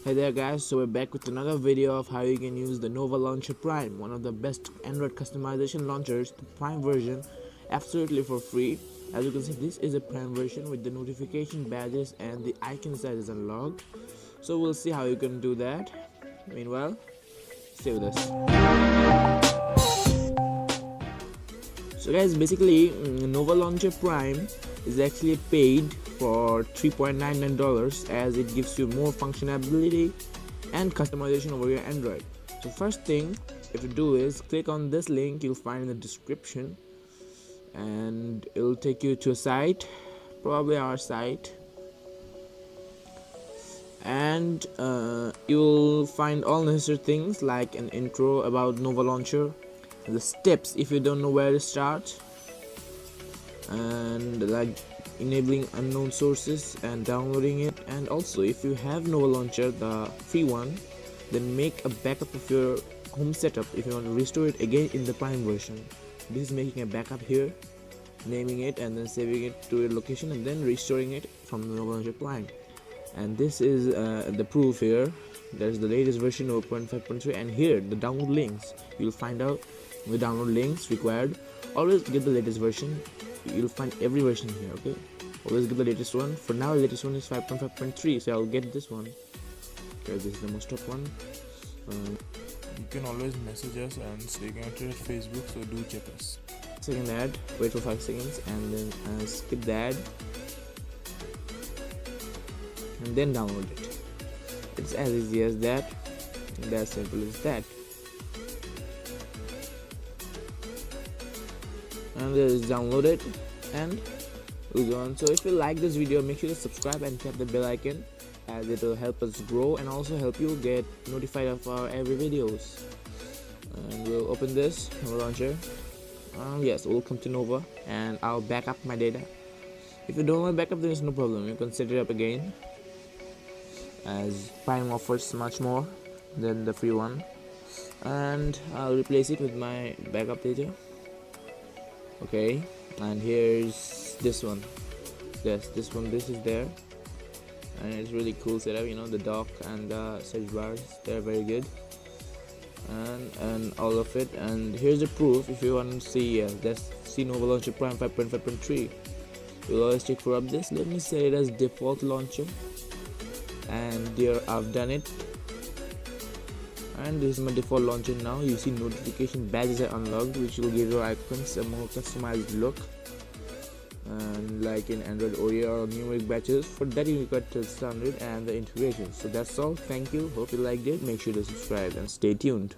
Hey there guys, so we're back with another video of how you can use the Nova Launcher Prime, one of the best Android customization launchers, the Prime version, absolutely for free. As you can see, this is a Prime version with the notification badges and the icon size is unlocked. So we'll see how you can do that. Meanwhile, stay with us. So guys, basically Nova Launcher Prime is actually paid for $3.99 as it gives you more functionality and customization over your Android. So first thing you have to do is click on this link you'll find in the description, and it'll take you to a site, probably our site, and you'll find all necessary things like an intro about Nova Launcher, the steps if you don't know where to start, and like enabling unknown sources and downloading it. And also, if you have Nova Launcher, the free one, then make a backup of your home setup if you want to restore it again in the Prime version. This is making a backup here, naming it and then saving it to your location and then restoring it from the Nova Launcher Prime. And this is the proof here. There's the latest version 0.5.3, and here the download links. You'll find out the download links required. Always get the latest version. You'll find every version here, okay? Always get the latest one. For now, the latest one is 5.5.3, so I'll get this one. Okay, this is the most top one. You can always message us and stay connected at Facebook, so do check us. Second ad, wait for 5 seconds and then skip the ad and then download it. It's as easy as that, and as simple as that. And it is downloaded and we'll go on. So if you like this video, make sure to subscribe and tap the bell icon, as it will help us grow and also help you get notified of our every videos. And we'll open this Nova Launcher. Yes, we'll come to Nova and I'll back up my data. If you don't want to back up, there is no problem, you can set it up again, as Prime offers much more than the free one. And I'll replace it with my backup data. Okay, and here's this one. Yes, this is there, and it's really cool setup. You know, the dock and the search bars, they're very good, and all of it. And here's the proof if you want to see. Let's see Nova Launcher Prime 5.5.3. We'll always check for updates. Let me set it as default launcher, and there I've done it. And this is my default launcher now. You see notification badges are unlocked, which will give your icons a more customized look, and like in Android Oreo or numeric badges. For that you got the standard and the integration. So that's all. Thank you, hope you liked it. Make sure to subscribe and stay tuned.